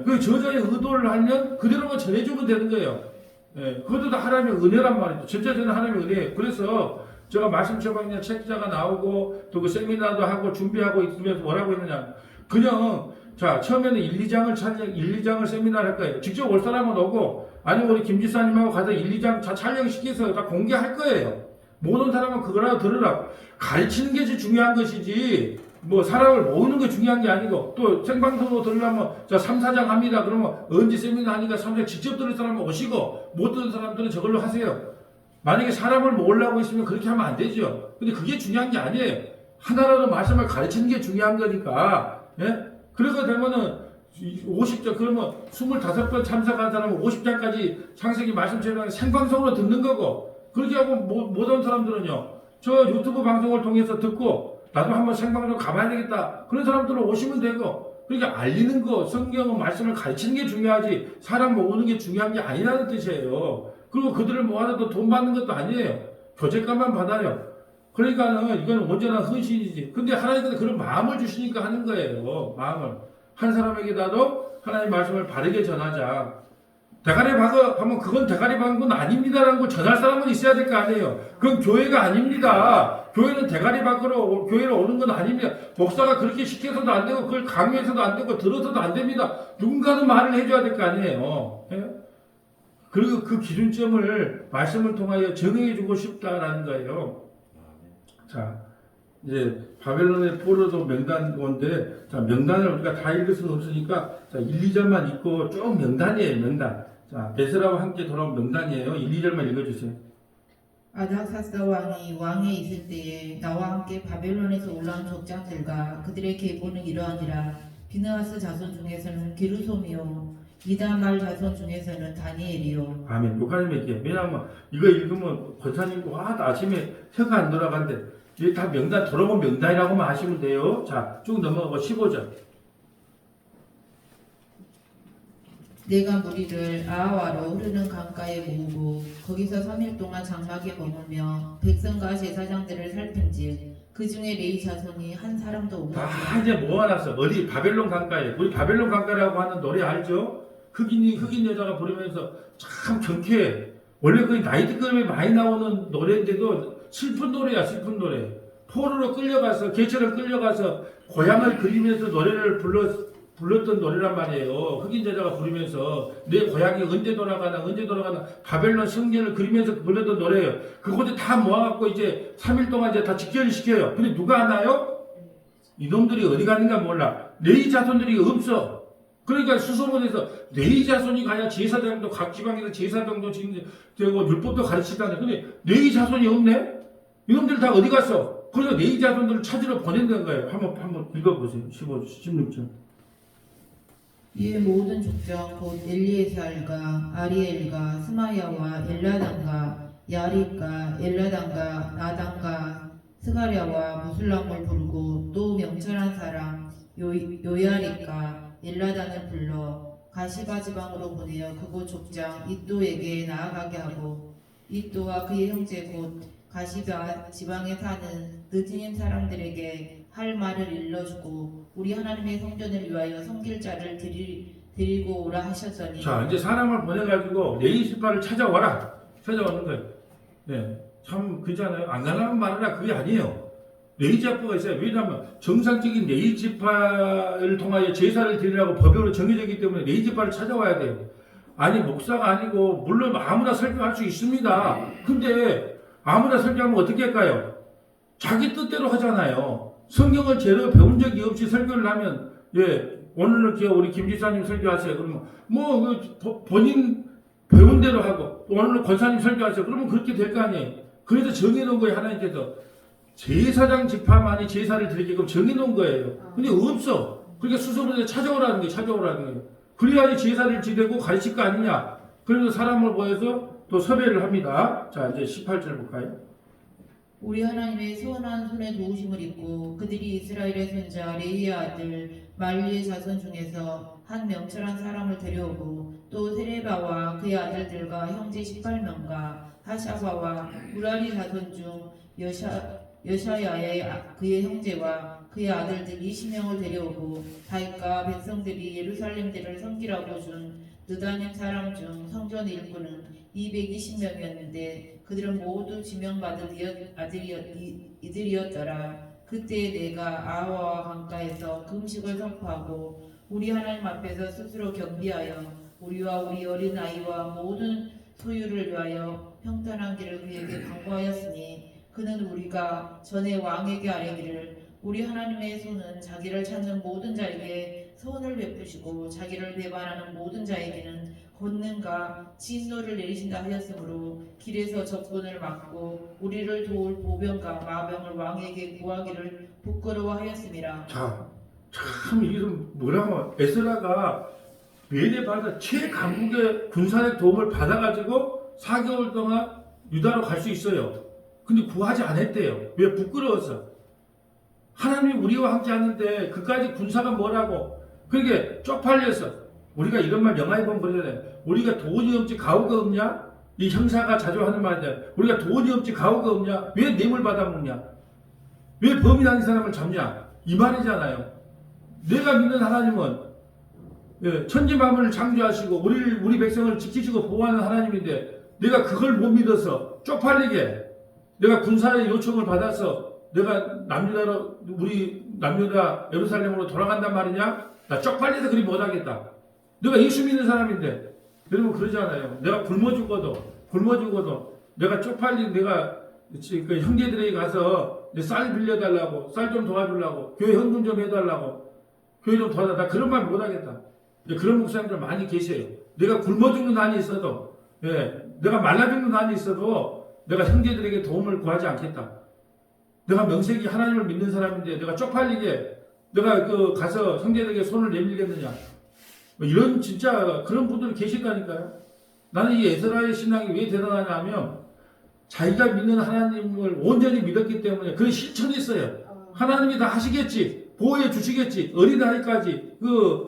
그 저자의 의도를 하면 그대로만 전해주면 되는 거예요. 그것도 다 하나님의 은혜란 말이죠. 전체적인 하나님의 은혜예요. 그래서 제가 말씀 처방이나 책자가 나오고 또 그 세미나도 하고 준비하고 있으면서 뭐라고 했느냐. 그냥 자 처음에는 1, 2장을 세미나를 할 거예요. 직접 올 사람은 오고 아니면 우리 김 지사님하고 가서 1, 2장 다 촬영시켜서 다 공개할 거예요. 못 온 사람은 그거라도 들으라고. 가르치는 게 제일 중요한 것이지 뭐 사람을 모으는 게 중요한 게 아니고 또 생방송으로 들으려면 자 3, 4장 합니다. 그러면 언제 세미나 하니까 3장 직접 들을 사람은 오시고 못 들은 사람들은 저걸로 하세요. 만약에 사람을 모으려고 했으면 그렇게 하면 안 되죠. 근데 그게 중요한 게 아니에요. 하나라도 말씀을 가르치는 게 중요한 거니까. 그러게 되면은 50장 그러면 25번 참석한 사람은 50장까지 창세기 말씀처럼 생방송으로 듣는 거고 그렇게 하고 못 온 사람들은요. 저 유튜브 방송을 통해서 듣고 나도 한번 생방송 가봐야 되겠다. 그런 사람들은 오시면 되고 그러니까 알리는 거 성경은 말씀을 가르치는 게 중요하지 사람 모으는 게 중요한 게 아니라는 뜻이에요. 그리고 그들을 모아도 돈 받는 것도 아니에요. 교재값만 받아요. 그러니까는 이거는 온전한 헌신이지. 근데 하나님께서 그런 마음을 주시니까 하는 거예요. 마음을. 한 사람에게라도 하나님의 말씀을 바르게 전하자. 대가리 박어 하면 그건 대가리 박은 건 아닙니다라는 걸 전할 사람은 있어야 될 거 아니에요. 그건 교회가 아닙니다. 교회는 대가리 박으러 교회를 오는 건 아닙니다. 목사가 그렇게 시켜서도 안 되고 그걸 강요해서도 안 되고 들어서도 안 됩니다. 누군가는 말을 해줘야 될 거 아니에요. 그리고 그 기준점을 말씀을 통하여 정해주고 싶다라는 거예요. 자, 이제 바벨론의 포로도 명단인데, 자, 명단을 우리가 다 읽을 수는 없으니까, 자, 1, 2절만 읽고 쭉 명단이에요, 명단. 자, 베스라와 함께 돌아온 명단이에요. 1, 2절만 읽어주세요. 아닥사스 왕이 왕에 있을 때에 나와 함께 바벨론에서 올라온 족장들과 그들의 계보는 이러하니라. 비느하스 자손 중에서는 게르솜이요 이다말 자손 중에서는 다니엘이요. 아멘. 목사님 얘기해. 왜냐하면 이거 읽으면 권사님도 와 아침에 혀가 안 돌아간대. 이게 다 명단 돌아본 명단이라고만 하시면 돼요. 자, 쭉 넘어가고 15절. 내가 무리를 아하와로 흐르는 강가에 모으고 거기서 3일 동안 장막에 머물며 백성과 제사장들을 살핀즉 그 중에 레위 자손이 한 사람도 없는지 다 이제 모아놨어. 어디 바벨론 강가에. 우리 바벨론 강가라고 하는 노래 알죠? 흑인 여자가 부르면서 참 경쾌해. 원래 그 나이트클럽에 많이 나오는 노래인데도 슬픈 노래야, 슬픈 노래. 포로로 끌려가서, 개처럼 끌려가서 고향을 그리면서 노래를 불렀던 노래란 말이에요. 흑인 여자가 부르면서 내 고향이 언제 돌아가나 바벨론 성전을 그리면서 불렀던 노래예요. 그것들 다 모아갖고 이제 3일 동안 이제 다 직결을 시켜요. 근데 누가 하나요? 이놈들이 어디 갔는가 몰라. 레위 자손들이 없어. 그러니까 수소문에서 레위 자손이 가야 제사장도 각 지방에서 제사장도 지금 되고 율법도 가르치다네. 근데 레위 자손이 없네. 이놈들 다 어디 갔어? 그래서 레위 자손들을 찾으러 보낸다는 거예요. 한번 읽어보세요. 16절. 이에 모든 족장 곧 엘리에살과 아리엘과 스마야와 엘라단과 야립과 엘라단과 나단과 스가랴와 무술람을 부르고 또 명철한 사람 요야립과 엘라단을 불러 가시바 지방으로 보내어 그곳 족장 이또에게 나아가게 하고 이또와 그의 형제 곧 가시바 지방에 사는 느티님 사람들에게 할 말을 일러주고 우리 하나님의 성전을 위하여 섬길 자를 데리고 오라 하셨더니. 자, 이제 사람을 보내가지고 레위지파를 찾아오는 거예요. 네, 참 그잖아요. 안 가라는 말이라 그게 아니에요. 레위지파가 있어요. 왜냐하면 정상적인 레위지파를 통하여 제사를 드리라고 법으로 정해져 있기 때문에 레위지파를 찾아와야 돼요. 아니 목사가 아니고 물론 아무나 설교할 수 있습니다. 근데 아무나 설교하면 어떻게 할까요? 자기 뜻대로 하잖아요. 성경을 제대로 배운 적이 없이 설교를 하면, 오늘은 우리 김 지사님 설교하세요. 그러면 본인 배운 대로 하고, 또 오늘은 권사님 설교하세요. 그러면 그렇게 될 거 아니에요. 그래서 정해놓은 거예요. 하나님께서 제사장 지파만이 제사를 드리게끔 정해놓은 거예요. 근데 없어. 그러니까 수소문에 찾아오라는 거예요. 그래야지 제사를 지내고 가르칠 거 아니냐. 그래서 사람을 보여서 또 섭외를 합니다. 자, 이제 18절 볼까요? 우리 하나님의 선한 손에 도우심을 입고 그들이 이스라엘의 손자 레위의 아들 말리의 자손 중에서 한 명철한 사람을 데려오고 또 세레바와 그의 아들들과 형제 18명과 하샤바와 무라리 자손 중 여샤야의 그의 형제와 그의 아들들 20명을 데려오고 다윗과 백성들이 예루살렘들을 섬기라고 준 느다님 사람 중 성전 일꾼은 220명이었는데 그들은 모두 지명받은 이들이었더라. 그때 내가 아하와 강가에서 금식을 선포하고 우리 하나님 앞에서 스스로 경비하여 우리와 우리 어린아이와 모든 소유를 위하여 평탄한 길을 그에게 강구하였으니 그는 우리가 전에 왕에게 아뢰기를 우리 하나님의 손은 자기를 찾는 모든 자에게 선을 베푸시고 자기를 배반하는 모든 자에게는 권능과 진노를 내리신다 하였으므로 길에서 적군을 막고 우리를 도울 보병과 마병을 왕에게 구하기를 부끄러워하였음이라. 자, 참 이게 좀 뭐라고 에스라가 메대받아 최강국의 군사의 도움을 받아가지고 4개월 동안 유다로 갈 수 있어요. 근데 구하지 않았대요. 왜? 부끄러워서. 하나님이 우리와 함께 하는데 그까지 군사가 뭐라고? 그러게 쪽팔려서. 우리가 이런 말 영화에 보면 그러잖아요. 우리가 돈이 없지 가오가 없냐? 이 형사가 자주 하는 말인데 우리가 돈이 없지 가오가 없냐? 왜 뇌물 받아먹냐? 왜 범인 아닌 사람을 잡냐? 이 말이잖아요. 내가 믿는 하나님은 천지만물을 창조하시고 우리 백성을 지키시고 보호하는 하나님인데 내가 그걸 못 믿어서 쪽팔리게 내가 군사의 요청을 받아서 내가 우리 남유다 예루살렘으로 돌아간단 말이냐? 나 쪽팔려서 그리 못하겠다. 내가 예수 믿는 사람인데 여러분 그러잖아요. 내가 굶어 죽어도 내가 쪽팔린 내가 그 형제들에게 가서 내 쌀 빌려달라고 쌀 좀 도와주려고 교회 헌금 좀 해달라고 교회 좀 도와달라. 나 그런 말 못하겠다. 그런 목사님들 많이 계세요. 내가 굶어 죽는 한이 있어도 내가 말라 죽는 한이 있어도 내가 형제들에게 도움을 구하지 않겠다. 내가 명색이 하나님을 믿는 사람인데 내가 쪽팔리게 내가 가서 형제들에게 손을 내밀겠느냐. 이런 진짜 그런 분들이 계시다니까요. 나는 이 에스라의 신앙이 왜 대단하냐 하면 자기가 믿는 하나님을 온전히 믿었기 때문에 그걸 실천했어요. 하나님이 다 하시겠지. 보호해 주시겠지. 어린아이까지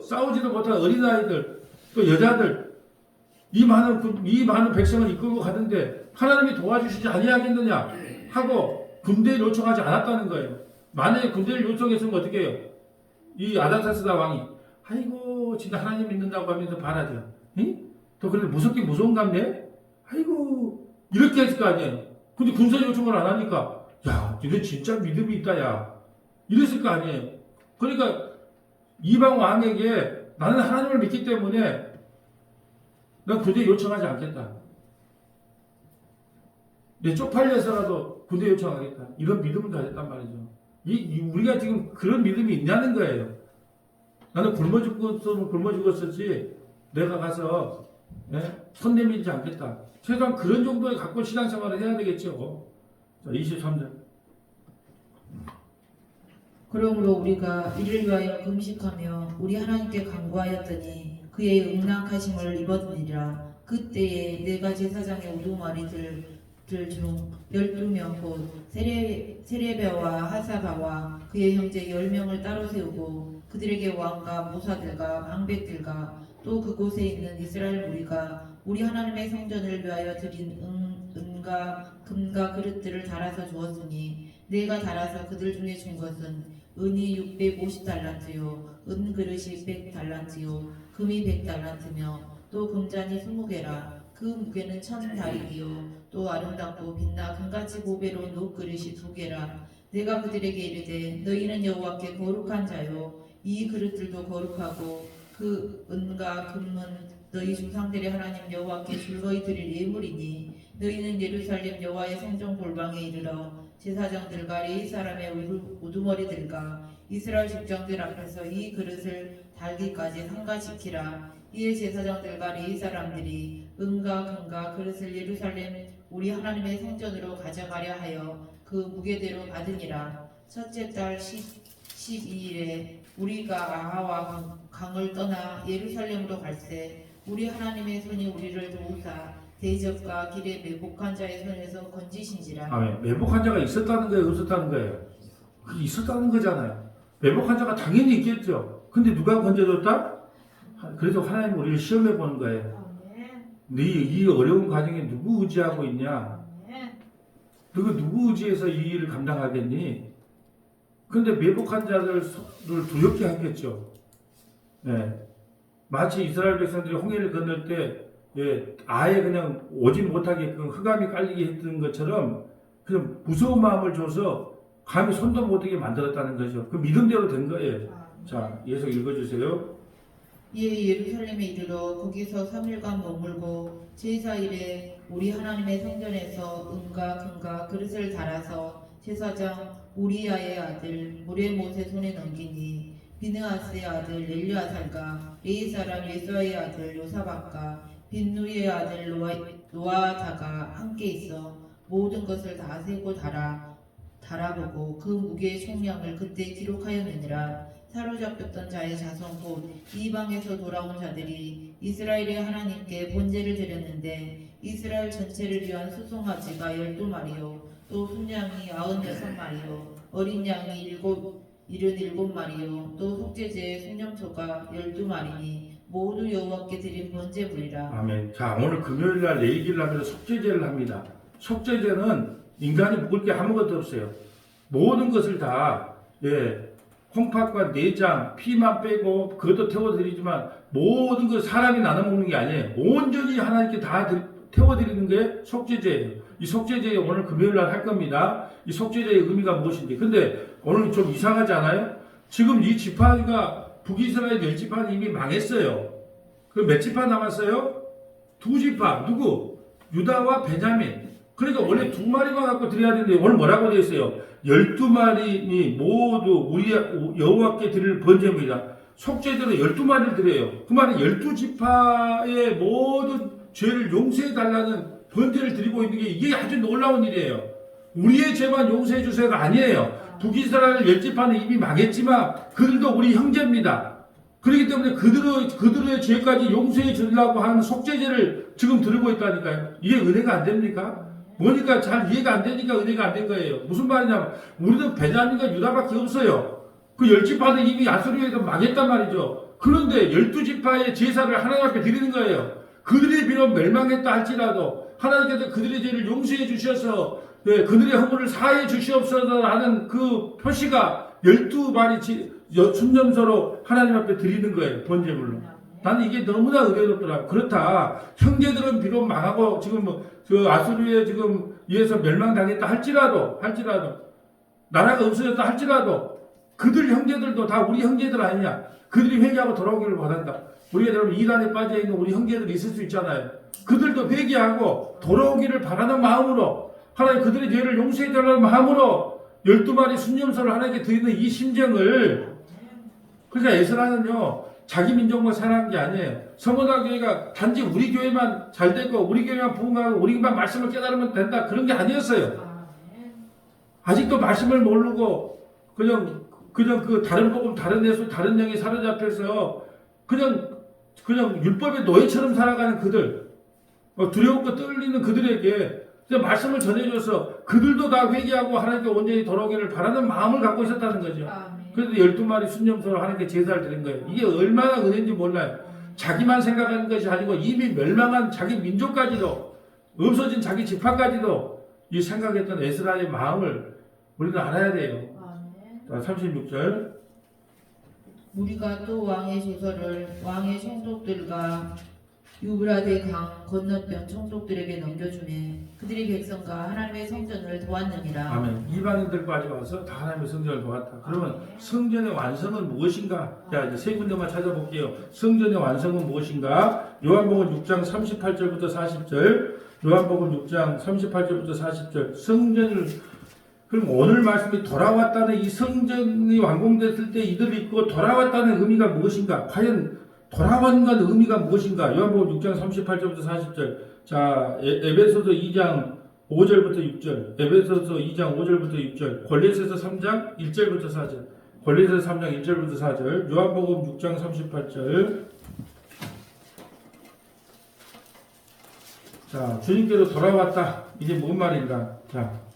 싸우지도 못한 어린아이들 또 여자들 이 많은 백성을 이끌고 가는데 하나님이 도와주시지 아니하겠느냐 하고 군대를 요청하지 않았다는 거예요. 만약에 군대를 요청했으면 어떻게 해요? 이 아다사스다 왕이 아이고 진짜 하나님 믿는다고 하면서 바라죠. 응? 또 그런데 무서운 감네? 아이고 이렇게 했을 거 아니에요. 근데 군사 요청을 안 하니까 야 너네 진짜 믿음이 있다 야 이랬을 거 아니에요. 그러니까 이방 왕에게 나는 하나님을 믿기 때문에 난 군대 요청하지 않겠다. 내 쪽팔려서라도 군대 요청하겠다. 이런 믿음을 가졌단 말이죠. 우리가 지금 그런 믿음이 있냐는 거예요. 나는 굶어 죽었었지 내가 가서 손 내밀지 않겠다. 최소한 그런 정도의 갖고 신앙생활을 해야 되겠죠. 자, 23절. 그러므로 우리가 이를 위하여 금식하며 우리 하나님께 간구하였더니 그의 응낙하심을 입었느니라. 그때에 내가 제사장의 우두머리들 중 12명 곧 세레베와 하사바와 그의 형제 10명을 따로 세우고 그들에게 왕과 모사들과 방백들과 또 그곳에 있는 이스라엘 무리가 우리 하나님의 성전을 위하여 드린 은과 금과 그릇들을 달아서 주었으니 내가 달아서 그들 중에 준 것은 은이 650달란트요 은 그릇이 100달란트요 금이 100달란트며 또 금잔이 20개라. 그 무게는 1000다리요 또 아름답고 빛나 금같이 보배로운 녹그릇이 2개라. 내가 그들에게 이르되 너희는 여호와께 거룩한 자요 이 그릇들도 거룩하고 그 은과 금은 너희 조상들의 하나님 여호와께 즐거이 드릴 예물이니 너희는 예루살렘 여호와의 성전 골방에 이르러 제사장들과 레위 사람의 우두머리들과 이스라엘 집정들 앞에서 이 그릇을 달기까지 삼가시키라. 이에 제사장들과 레위 사람들이 은과 금과 그릇을 예루살렘 우리 하나님의 성전으로 가져가려 하여 그 무게대로 받으니라. 첫째 달 12일에 우리가 아하와 강을 떠나 예루살렘으로 갈새 우리 하나님의 손이 우리를 도우사 대적과 길에 매복한 자의 손에서 건지신지라. 아멘. 매복한 자가 있었다는 거예요, 없었다는 거예요? 그게 있었다는 거잖아요. 매복한 자가 당연히 있겠죠. 근데 누가 건져줬다? 그래도 하나님 우리를 시험해 보는 거예요. 이 어려운 과정에 누구 의지하고 있냐? 누구 의지해서 이 일을 감당하겠니? 근데 매복한 자들을 두렵게 하겠죠. 네. 마치 이스라엘 백성들이 홍해를 건널 때 아예 그냥 오지 못하게끔 흑암이 깔리게 했던 것처럼 그냥 무서운 마음을 줘서 감히 손도 못하게 만들었다는 거죠. 그 믿음대로 된 거예요. 자, 계속 읽어주세요. 이에 예루살렘에 이르러 거기서 3일간 머물고 제4일에 우리 하나님의 성전에서 은과 금과 그릇을 달아서 제사장 우리야의 아들 무레못의 손에 넘기니 비느하스의 아들 엘리아살과 레위 사람 예수아의 아들 요사박과 빈누이의 아들 노아다가 함께 있어 모든 것을 다 세고 달아보고 그 무게의 총량을 그때 기록하였느니라. 사로잡혔던 자의 자손 곧 이방에서 돌아온 자들이 이스라엘의 하나님께 번제를 드렸는데 이스라엘 전체를 위한 수송아지가 12마리요 또 순양이 96마리요 어린 양이 77마리요 또 속죄제의 순념소가 12마리니 모두 여호와께 드린 번제물이라. 아멘. 자, 오늘 금요일날 내 얘기를 하면서 속죄제를 합니다. 속죄제는 인간이 먹을 게 아무것도 없어요. 모든 것을 다 콩팥과 내장, 피만 빼고 그것도 태워드리지만 모든 것 사람이 나눠 먹는 게 아니에요. 온전히 하나님께 다 태워드리는 게 속죄제예요. 이 속죄제 오늘 금요일날 할 겁니다. 이 속죄제의 의미가 무엇인지. 근데 오늘 좀 이상하지 않아요? 지금 이 지파가 북이스라엘 10지파는 이미 망했어요. 그럼 몇 지파 남았어요? 2지파. 누구? 유다와 베냐민. 그러니까 원래 2마리만 갖고 드려야 되는데 오늘 뭐라고 되어 있어요? 12마리니 모두 우리 여호와께 드릴 번제물이다. 속죄제로 12마리를 드려요. 그 말은 12지파의 모든 죄를 용서해 달라는 번제를 드리고 있는 게 이게 아주 놀라운 일이에요. 우리의 죄만 용서해 주세요가 아니에요. 북이스라엘 10지파는 이미 망했지만 그들도 우리 형제입니다. 그렇기 때문에 그들의 죄까지 용서해 주려고 하는 속죄제를 지금 드리고 있다니까요. 이게 은혜가 안 됩니까? 뭐니까 잘 이해가 안 되니까 은혜가 안 된 거예요. 무슨 말이냐면 우리는 베냐민과 유다밖에 없어요. 그 10지파는 이미 아수르에서 망했단 말이죠. 그런데 12지파의 제사를 하나님 앞에 드리는 거예요. 그들이 비록 멸망했다 할지라도 하나님께서 그들의 죄를 용서해 주셔서 그들의 허물을 사해 주시옵소서 하는 그 표시가 12마리 순념소로 하나님 앞에 드리는 거예요. 번제물로. 나는 이게 너무나 의외롭더라고. 그렇다. 형제들은 비록 망하고 지금 그 아수르에 지금 의해서 멸망당했다 할지라도 나라가 없어졌다 할지라도 그들 형제들도 다 우리 형제들 아니냐. 그들이 회개하고 돌아오기를 바란다. 우리가 여러분 이단에 빠져 있는 우리 형제들이 있을 수 있잖아요. 그들도 회개하고 돌아오기를 바라는 마음으로 하나님 그들의 죄를 용서해 달라는 마음으로 12마리 순념소를 하나님께 드리는 이 심정을 그러니까 에스라는요 자기 민족만 사랑한 게 아니에요. 서머나 교회가 단지 우리 교회만 잘 되고 우리 교회만 부흥하고 우리만 말씀을 깨달으면 된다 그런 게 아니었어요. 아직도 말씀을 모르고 그냥 그 다른 복음 다른 예수 다른 영에 사로잡혀서 그냥 율법의 노예처럼 살아가는 그들 두려움과 떨리는 그들에게 그냥 말씀을 전해줘서 그들도 다 회개하고 하나님께 온전히 돌아오기를 바라는 마음을 갖고 있었다는 거죠. 그래서 12마리 순념소로 하나님께 제사를 드린 거예요. 이게 얼마나 은혜인지 몰라요. 자기만 생각하는 것이 아니고 이미 멸망한 자기 민족까지도 없어진 자기 지파까지도 이 생각했던 에스라의 마음을 우리는 알아야 돼요. 36절 우리가 또 왕의 조서를 왕의 총독들과 유브라데 강 건너편 총독들에게 넘겨주매 그들이 백성과 하나님의 성전을 도왔느니라. 아멘. 이방인들까지 와서 다 하나님의 성전을 도왔다. 그러면 성전의 완성은 무엇인가? 자, 이제 세 군데만 찾아볼게요. 성전의 완성은 무엇인가? 요한복음 6장 38절부터 40절. 요한복음 6장 38절부터 40절. 성전을 그럼 오늘 말씀이 돌아왔다는 이 성전이 완공됐을 때 이들을 입고 돌아왔다는 의미가 무엇인가? 과연 돌아왔다는 의미가 무엇인가? 요한복음 6장 38절부터 40절. 자, 에베소서 2장 5절부터 6절. 에베소서 2장 5절부터 6절. 골로새서 3장 1절부터 4절. 골로새서 3장 1절부터 4절. 요한복음 6장 38절. 자, 주님께로 돌아왔다. 이게 뭔 말인가? 자,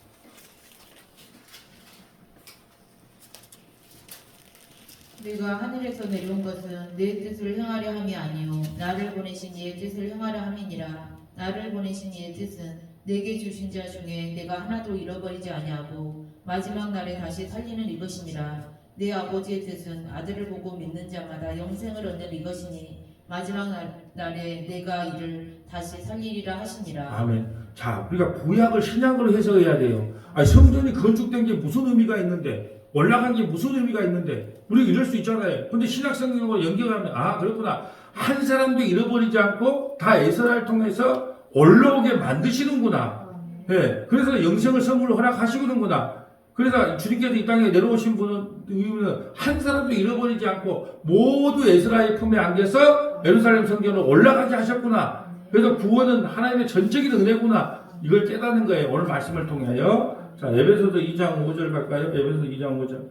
내가 하늘에서 내려온 것은 내 뜻을 행하려 함이 아니요 나를 보내신 이의 뜻을 행하려 함이니라. 나를 보내신 이의 뜻은 내게 주신 자 중에 내가 하나도 잃어버리지 아니하고 마지막 날에 다시 살리는 이것이니라. 내 아버지의 뜻은 아들을 보고 믿는 자마다 영생을 얻는 이것이니 마지막 날에 내가 이를 다시 살리리라 하시니라. 아멘. 자, 우리가 구약을 신약으로 해석해야 돼요. 아니, 성전이 건축된 게 무슨 의미가 있는데, 올라간 게 무슨 의미가 있는데, 우리가 이럴 수 있잖아요. 근데 신약 성경으로 연결하면, 아, 그렇구나. 한 사람도 잃어버리지 않고 다 에스라를 통해서 올라오게 만드시는구나. 예. 그래서 영생을 선물로 허락하시는구나. 그래서 주님께서 이 땅에 내려오신 분은 한 사람도 잃어버리지 않고 모두 에스라의 품에 안겨서 예루살렘 성전으로 올라가게 하셨구나. 그래서 구원은 하나님의 전적인 은혜구나. 이걸 깨닫는 거예요. 오늘 말씀을 통하여. 자, 에베소서 2장 5절 갈까요? 에베소서 2장 5절.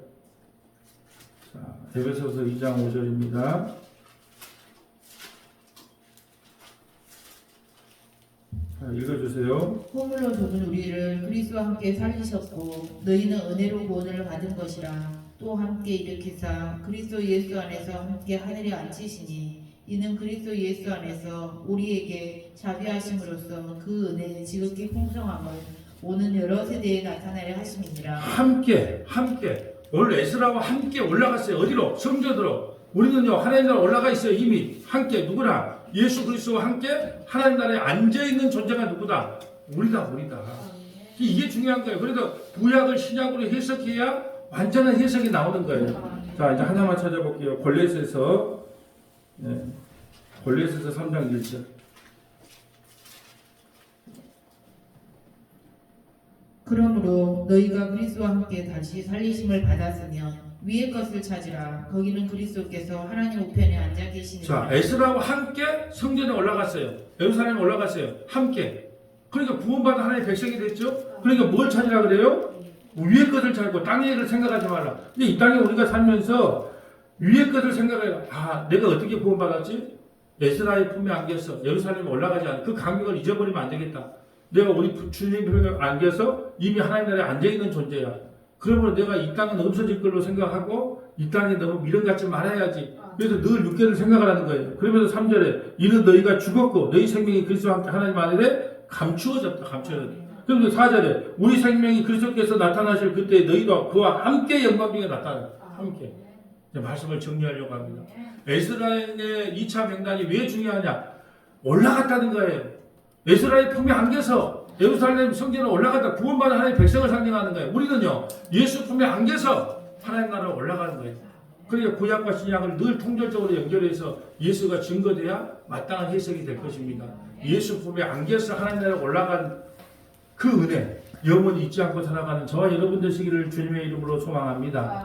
자, 에베소서 2장 5절입니다. 자, 읽어주세요. 허물로 죽은 우리를 그리스도와 함께 살리셨고 너희는 은혜로 구원을 받은 것이라. 또 함께 일으키사 그리스도 예수 안에서 함께 하늘에 앉히시니 이는 그리스도 예수 안에서 우리에게 자비하심으로써 그 은혜의 지극히 풍성함을 오는 여러 세대에 나타나려 하심이니라. 함께 오늘 에스라와 함께 올라갔어요. 어디로? 성전으로. 우리는요 하나님 나라 올라가 있어요. 이미 함께. 누구나 예수 그리스도와 함께 하나님 나라에 앉아있는 존재가 누구다? 우리다. 이게 중요한 거예요. 그래서 구약을 신약으로 해석해야 완전한 해석이 나오는 거예요. 자, 이제 하나만 찾아볼게요. 골로새서 3장 1절. 그러므로 너희가 그리스도와 함께 다시 살리심을 받았으면 위의 것을 찾으라. 거기는 그리스도께서 하나님 우편에 앉아 계시니라. 자, 에스라와 함께 성전에 올라갔어요. 예루살렘에 올라갔어요. 함께. 그러니까 구원받은 하나님의 백성이 됐죠. 그러니까 뭘 찾으라 그래요? 위의 것을 찾고 땅의 일을 생각하지 말라. 근데 이 땅에 우리가 살면서 위의 것을 생각해요. 아, 내가 어떻게 구원받았지? 에스라의 품에 안겨서 예루살렘에 올라가지 않아. 그 감격을 잊어버리면 안 되겠다. 내가 우리 주님 품에 안겨서 이미 하나님 나라에 앉아있는 존재야. 그러면 내가 이 땅은 없어질 걸로 생각하고 이 땅에 너무 미련 갖지 말아야지. 그래서 늘 육계를 생각을 하는 거예요. 그러면서 3절에 이는 너희가 죽었고 너희 생명이 그리스도와 함께 하나님 안에 감추어졌다. 그리고 4절에 우리 생명이 그리스도께서 나타나실 그때 너희도 그와 함께 영광 중에 나타나. 함께. 이제 말씀을 정리하려고 합니다. 에스라의 2차 맹단이 왜 중요하냐? 올라갔다는 거예요. 에스라의 품에 안겨서 예루살렘 성전에 올라갔다. 구원받은 하나님의 백성을 상징하는 거예요. 우리는요 예수 품에 안겨서 하나님 나라로 올라가는 거예요. 그러니까 구약과 신약을 늘 통절적으로 연결해서 예수가 증거돼야 마땅한 해석이 될 것입니다. 예수 품에 안겨서 하나님 나라에 올라간 그 은혜 영원히 잊지 않고 살아가는 저와 여러분 되시기를 주님의 이름으로 소망합니다.